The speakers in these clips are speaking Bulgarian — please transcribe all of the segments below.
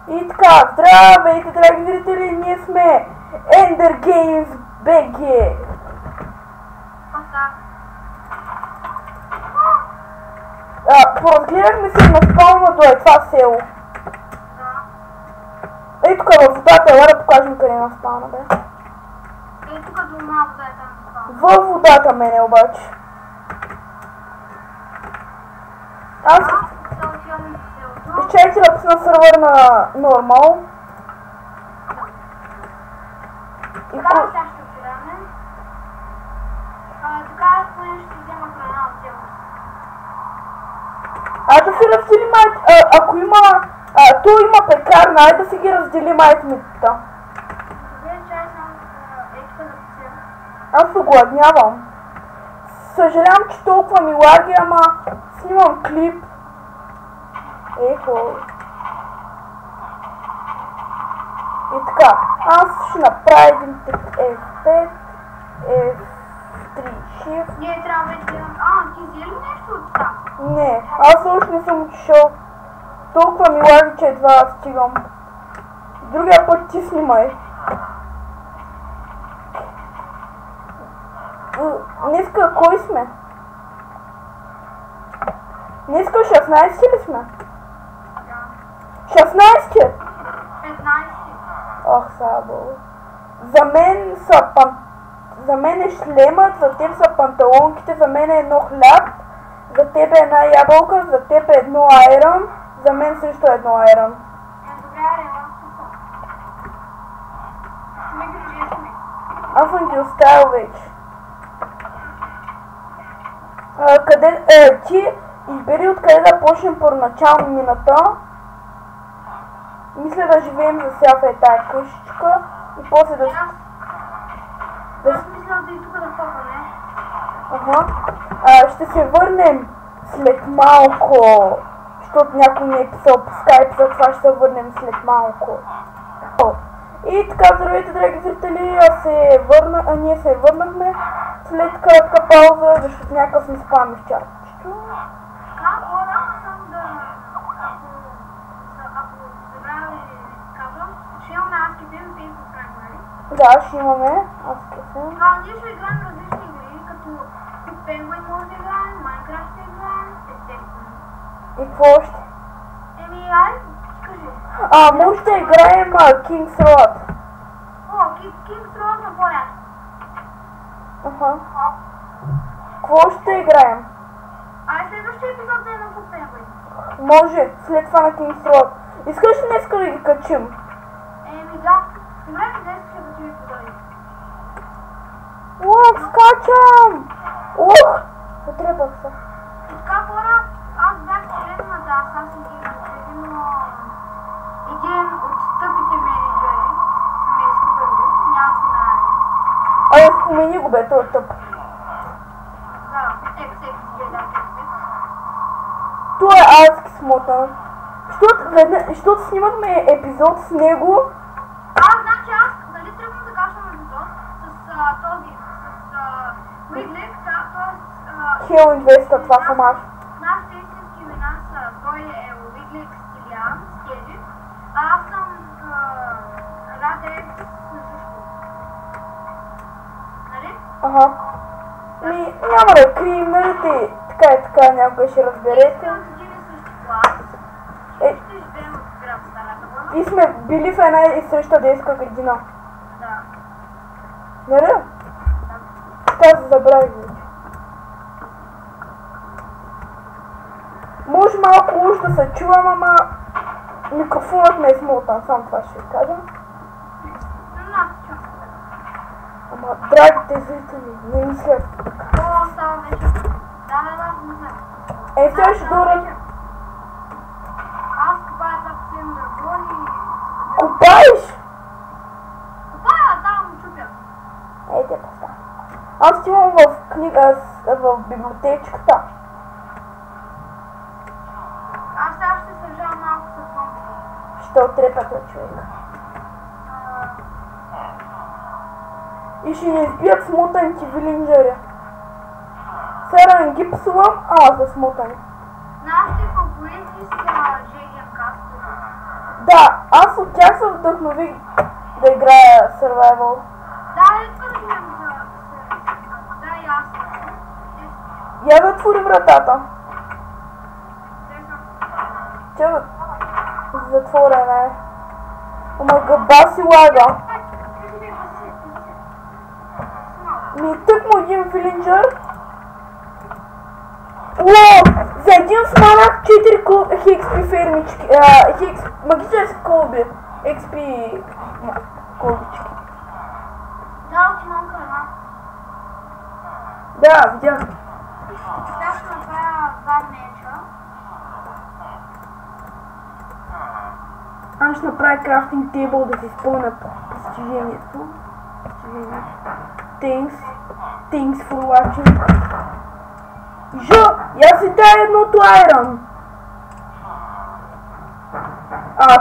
И така, здравейте, драги зрители, ние сме Ender Games BG. Поразгледахме се на спална до това село. Ей тук във водата, ела да покажем къде е на спална, бе. Ей тук до вода е там спална. Във водата мене обаче. Изчакайте да пусна сървър на нормал. И сега ще отираме. Така поне ще взема храна от тяло. Да си разделим ако има... то има пекарна, айде да си ги разделим айтмитата. Добре, чай само тук да посия. Аз се гладнявам. Съжалявам, че толкова ми лаги, ама снимам клип. Ехо. И така, аз ще направя един F5, F3 Shift. Ние трябва вече да имам... ти взе ли нещо от това? Не, аз още не съм отишъл. Толкова ми лаги, че едва стигам. Другия път ти снимай. Днеска кой сме? Днеска 16 ли сме? 16? 15. Ох, сабо. За мен е шлемът, за теб са панталонките, за мен е едно хляб, за теб е една ябълка, за теб е едно айрон, за мен също е едно айрон. Добре, ела, сме грижи сме. Аз съм ти оставил вече. Ти избери откъде да почнем първоначално мината. Мисля да живеем за сега в тази къщичка и после да... Аз мисля да и тук да хопаме. Ще се върнем след малко, защото някой не е писал по скайп, за това ще се върнем след малко. И така, здравейте, драги зрители, ние се върнахме след кратка пауза, защото някакъв ми спами в чатчето. Да, ще имаме. Аз късен. Ние ще играем различни игри, като Penguin може да играем, Minecraft ще играем, естествено. И какво още? Ай, кажи. Може да играем King's Road. King's Road на по-рядко. Какво ще играем? Следващия епизод да е на Penguin. Може, след това на King's Road. Искаш ли днеска да ги качим? Да. Добре, днес ще качим епизоди. Скачам! Затрепах се. И така, хора, аз бях средната Assassin's Creed, но един от тъпите менеджери ме изкупил, няма споменане. Спомени го бе, той е тъп. Да, XX. Той е адски смотан. Защото снимахме епизод с него. Значи аз, нали тръгвам да качвам епизод с този, с Ридлик, т.е. Хелин 200, това съм аз. Нашите истински имена са, той е Ридлик Стилиан, Скеджи, а аз съм Радец Снежушко. Нали? Няма да крием, нали така и така някога ще разберете. И сме били в една и съща детска градина. Да. Нали? Така се забравих вече. Може малко уж да се чувам, ама микрофонът ме е смотан, само това ще ви кажа. Ама драгите зрители, не мислят така. Става вече. Да, не знам. Сега ще дойдат. Аз купая това последно дърво и... Купаеш? Купая, там чупя. Ейте паса. Аз отивам в библиотечката. Аз сега ще съжалявам малко с зомбите. Ще отрепата човека. И ще ни избият смотаните вилинджери. Сега не ги псувам, са смотани. Нашите фаворити са Жеген Кастър. Да, Как се вдъхнових да играя Survival? Да, искам да гледам за... Да, и аз. Я да отвори вратата. Че затворена е. Ама гъба си лага. Ми тъкмо един вилинджър. Уо! За един сманах 4 хикспи фермички. Магически колби. XP колбички. Да, отивам към една. Да, видях. Сега ще направя 2 меча. Аз ще направя крафтинг тейбъл да се изпълня постижението. Thanks for watching. Жо, я си дай едното айрон.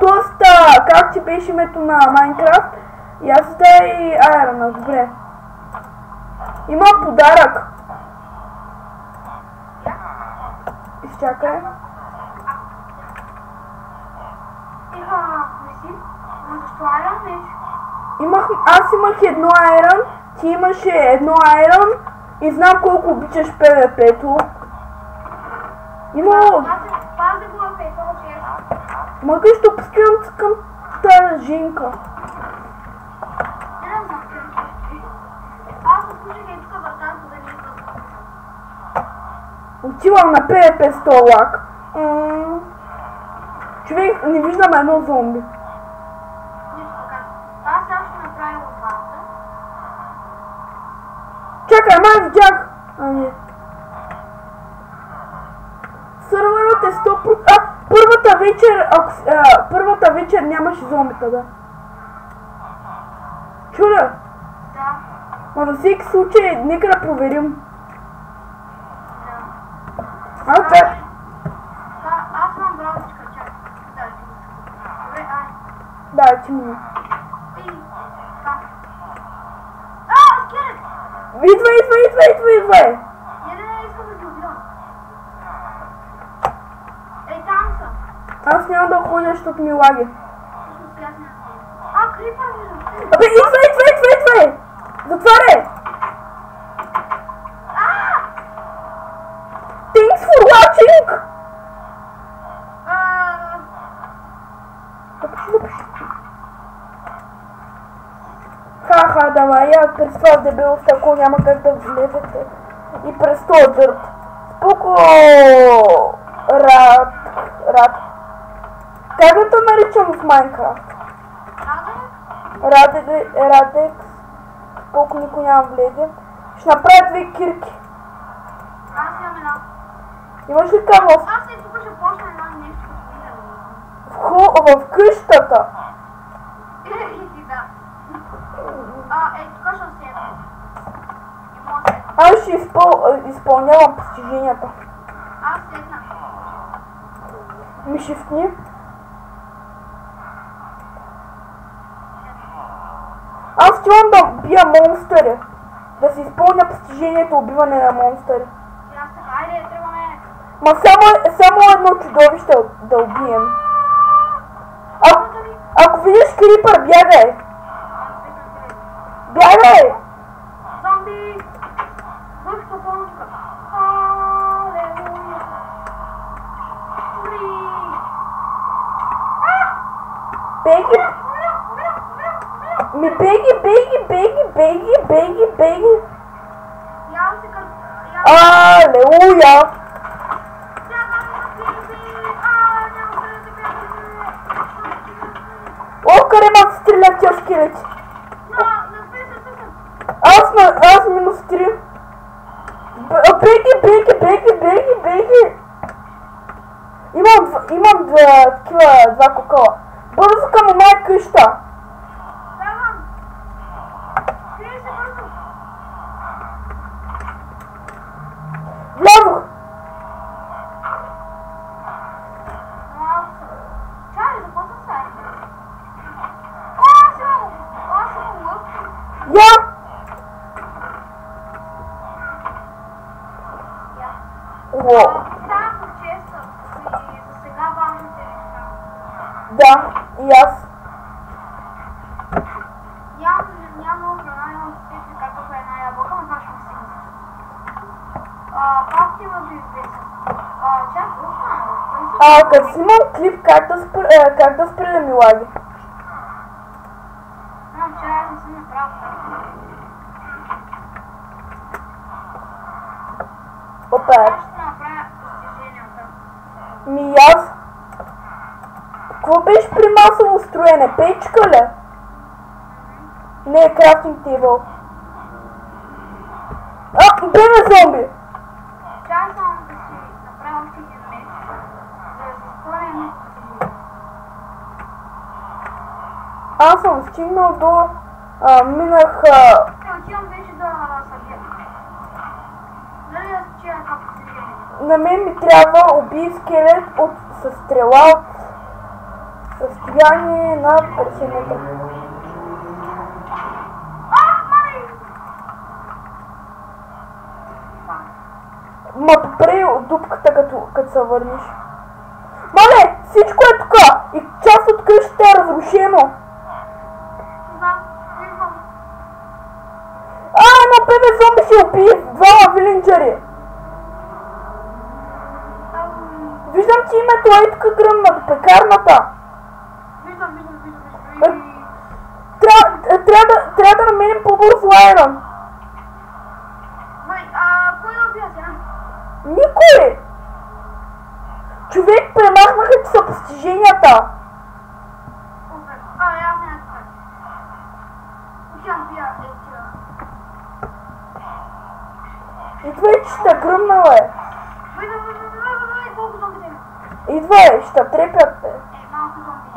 Тоест, как ти беше името на Майнкрафт, и аз си дай айрона, добре. Има подарък. Изчакай. Защо айрон меч? Аз имах едно айрон, ти имаше едно айрон и знам колко обичаш PvP-то. Пази го на пейто, че Мъгъй, ще пускам към тази жинка. не знам къде. Аз отключих и тук вратата, за да не излъзва. Отивам на PvP столак. Човек, не виждам едно зомби. Нищо така. Аз сега ще направя лопата. Чакай, ама видях. Не. Сървърът е 100%. Първата вечер нямаше зомбита, да. Чудя. Да. Ма във всеки случай, нека да проверим. Да. Аз имам браузичка, чакай. Добре, ай. Да, ти ми. Скелет! Идвай! Не, искам да ги убивам. Ей, там са. Аз няма да ходя, защото ми лаги. Всъщност, аз няма. Крипър виждам. Абе, идвай! Затваряй! Thanks for watching! Напиши. Ха, давай, я през това дебелост, ако няма как да влезете. И през този дърт. Споко... Рад. Как да те наричам в Майнкрафт? Радекс. Споко никой няма влезе. Ще направя 2 кирки. Аз имам една. Имаш ли кабел? Аз и тук ще почна една нещо. В къщата. Да. Тук ще седна. И може седна. Аз ще изпълнявам постиженията. Аз седна. Ми шифтни. Аз искам да бия монстъри. Да си изпълня постижението убиване на монстъри. Айде, тръгваме. Ма само едно чудовище да убием. Ако видиш крипър, бягай! Бягай! Зомби! Бъдка помощка. Алелуя! Ури! Беги! Ми беги! Я се кър... Алелуя! О, къде ма се стрелят тия скелети? Аз минус 3. Беги! Имам два кокала. Бързо към моя къща. Влязох. Чай, за какво се? Аз имам лък. Я. О. Стана по честа и за сега важните неща. Да, и аз. Как ти ме би известен? Чакай, Като си имам клип, как да спре да ми лаги? че аз не съм направил така. Опа, Аз ще направя постиженията. ми аз. Какво беше при масово строене? Печка ли? Не, крафтинг тейбъл. Бебе зомби! Чакай само да си направя още един меч, за да се споря едно постижение. Аз съм стигнал до... минах... Отивам вече да събия. Дали да се чия това постижение? На мен ми трябва убий скелет със стрела от разстояние на 50 метра. Ма попрей от дупката, като се върнеш. Мале, всичко е тук и част от къщата е разрушено. Знам, идвам. Едно бебе зомби ще убие двама вилинджери. Виждам ти името, ей тук гръмна до пекарната. Виждам. Трябва да намерим по-бързо айрон. Кой да убия сега? Никой! Човек, премахнаха ти са постиженията. Аз не така. Отивам бия етия. Идвай, че ще гръмнала е. Виждам, колко зомби те. Идвай, ще трепят те. Малко зомби.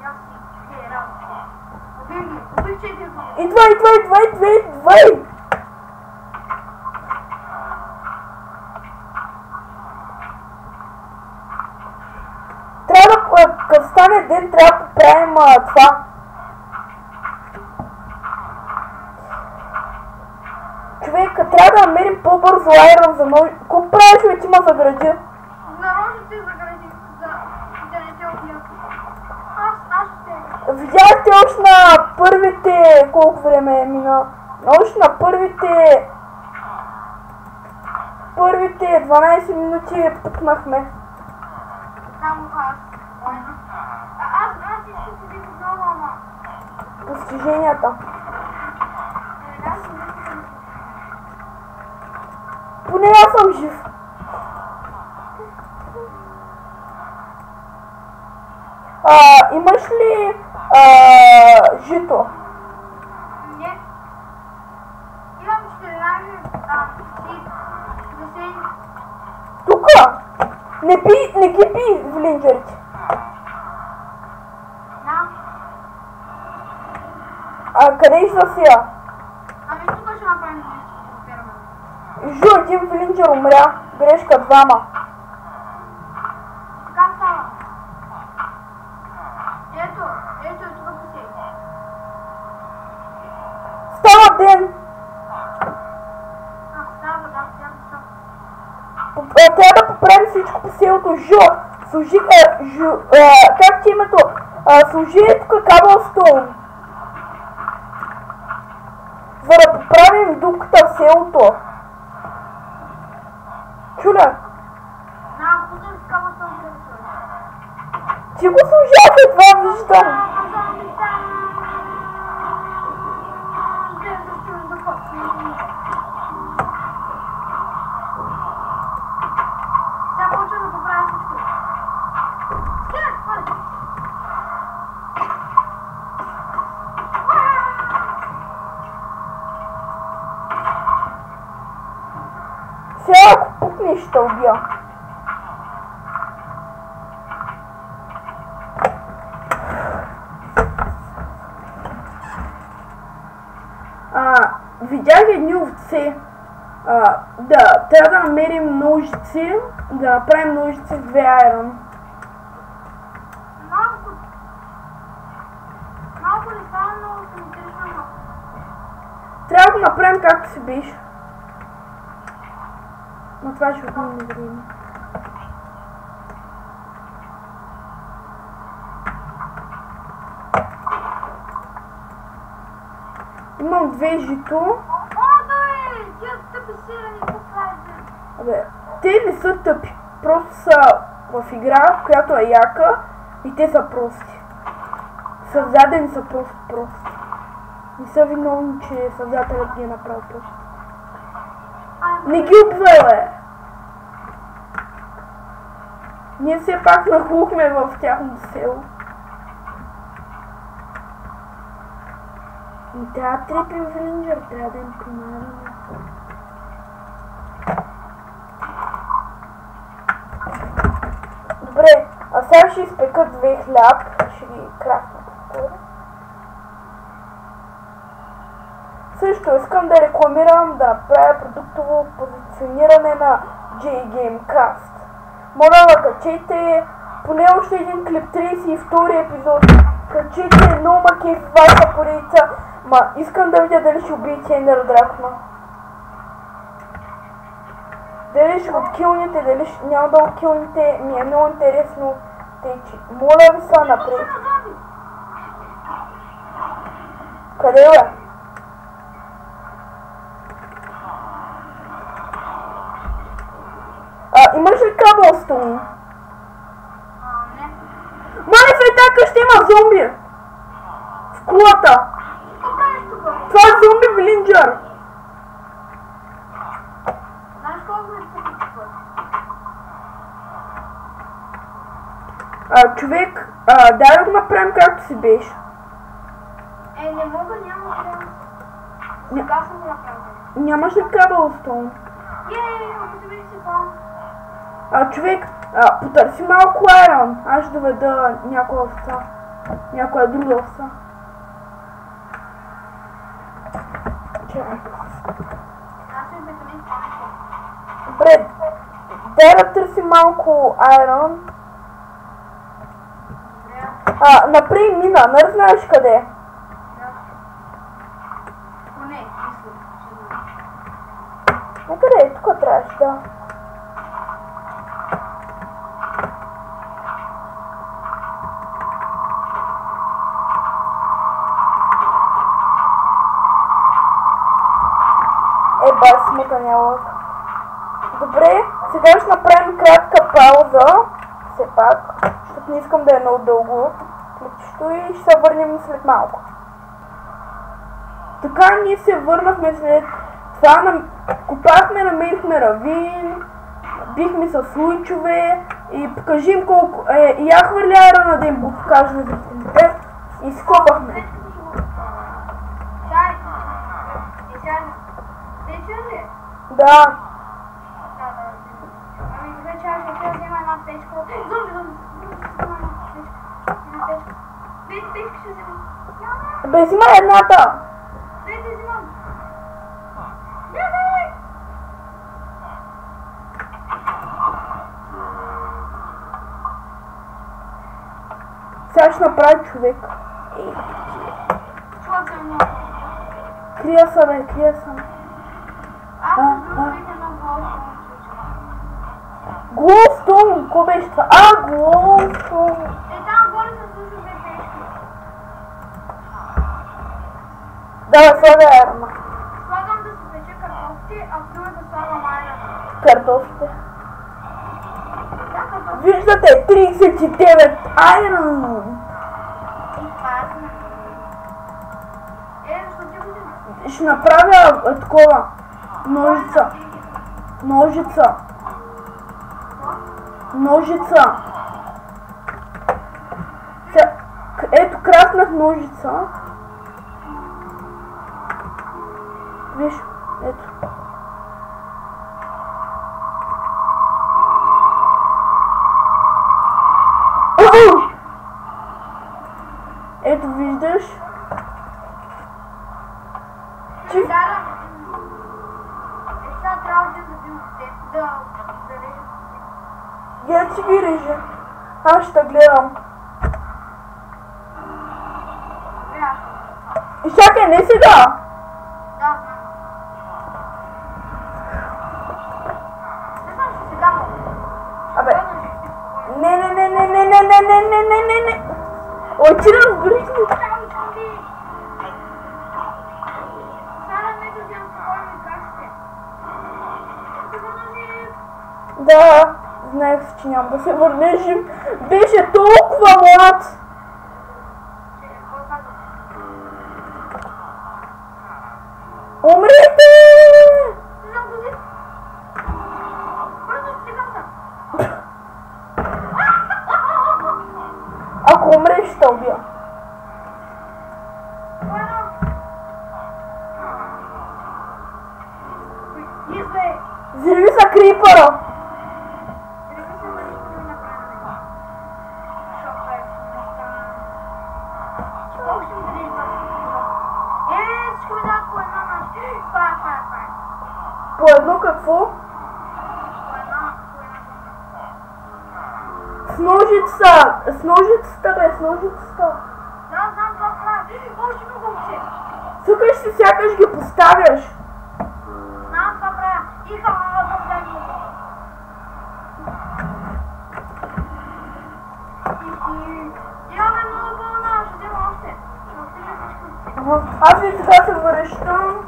Яси, работа. Убих 4 зомби. Идвай! Като стане ден, трябва да поправим това. Човек, трябва да намерим по-бързо айрон за ножи. Какво правиш, бе, ти ма загради? Нарочно те загради, да не те убия. Аз ще. Видяхте още на първите... колко време е мина? Още на първите 12 минути пукнахме. Само аз. Аз искам да видя много, ама. Постиженията. Поне аз съм жив. Имаш ли жито? Не. Имам 14 засени. Тука! Не ги би вилинджерите. Къде ще сега? Ами тук ще направим нещо. Жу, един вилинджер умря. Грешка, двама. Така става. Ето, тук посей. Става ден. Става. Трябва да поправим всичко по селото. Служи, как ти името? Служи тук кабелстоун. За да поправим дупката в селото. Чуля? Пускам с кабелстоун да Ти го служах едва виждам. Сега почвам да поправя всичко. Сега ако пукнеш ще убия. Видях едни овце. Трябва да намерим ножици, да направим ножици с 2 айрон. Малко ли става много симетрично? Трябва да го направим както си беше. Но това ще отнеме време. Имам 2 жито. Тия тъпи сирени, какво правите? Абе, те не са тъпи. Просто са в игра, която е яка и те са прости. Създадени са просто прости. Не са виновни, че създателят ги е направил прости. Не ги убивай, бе! Ние все пак нахлухме в тяхното село. Не трябва да трепим Вилинджър, трябва да им помагаме. Добре, а сега ще изпека 2 хляб, ще ги крафтна по-скоро. Също искам да рекламирам да направя продуктово позициониране на JGameCast. Моля да качете поне още един клип, 32 епизод. Качете много макет в ваша поредица. Ма искам да видя дали ще убиете Ендер Дракона. Дали ще го килните, дали няма да го килните, ми е много интересно. Тече. Моля ви са напред. Къде е? Имаш ли кабелстоун? Не. Май в етака ще има зомби! В кулата! Какво правиш тук? Това е зомби Вилинджър! Знаеш колко е тук? Човек, дай да го направим както си беше. Не мога, няма време. Сега съм го направил. Нямаш ли кабелстоун? Ама ти си пал. Човек, потърси малко айрон. Аз ще доведа някоя овца. Някоя друга овца. Чакай. Аз съм бетонит памето. Добре, дай да търси малко айрон. Направи мина, нали знаеш къде? Поне, мисля. Къде? Тук трябваше, да. Бас смутания лък. Добре, сега ще направим кратка пауза. Все пак, защото не искам да е много дълго клипчето и ще се върнем след малко. Така, ние се върнахме след това, копахме, намерихме равин, бихме с луйчове и покажи им колко и я хвърля айрона да им го покажа на зрителите и скопахме. Да. Ами добре, чакай, ще взема една печка. Зомби. Една печка. Печка ще взема. Бе, взима едната. Дайте, взимам. Сега ще направи човек. Чувак се много. Крия се, бе, крия се. Глоустоун, ко беше това? Глоустоун. Там горе се слуша две печки. Да, слагай айрона. Слагам да се пече картофите, а в другата слагам айрона. Картофите. Да, картофите. Виждате, 39 айрон. Защо ти го Ще направя такова. Ножица. Ножица. Ножица. Ето, крафнах ножица. Виж, ето. Ето, виждаш. сега трябва да режа. Я ти ги режа. Аз ще гледам. И чакай, не сега. Да, знам. Не знам, че сега мога. Абе. Не. Ой, ти разбереш ли? Да, знаех, че няма да се върне жив. Беше толкова млад. Умрете! Ако умреш, ще убия. Взриви са крипъра! По едно какво? С ножицата! С ножицата, бе, с ножицата! Да, знам това правя. Още много се. Сукаш си, сякаш ги поставяш. Знам това правя. И хала да взема. Имаме много вълна, ще взема още. Ще оставя всичко. Аз и сега се връщам.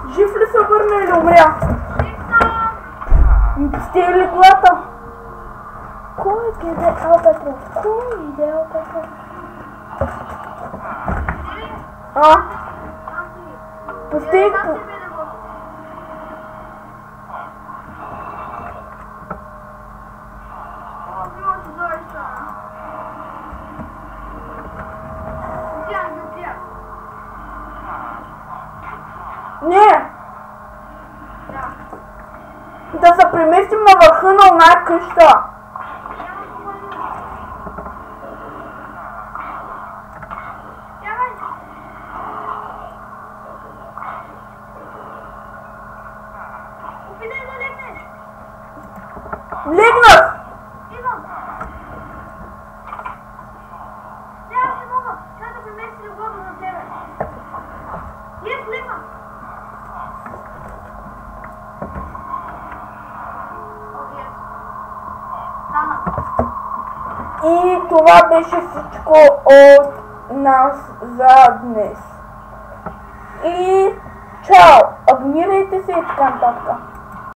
Жив ли се върна или умря? Стига ли колата? Кой иде Ел Петров? Кой иде Ел Петров? Пустих. Не! Да се преместим на върха на оная къща. Легнах! И това беше всичко от нас за днес. И чао! Абонирайте се и така нататък.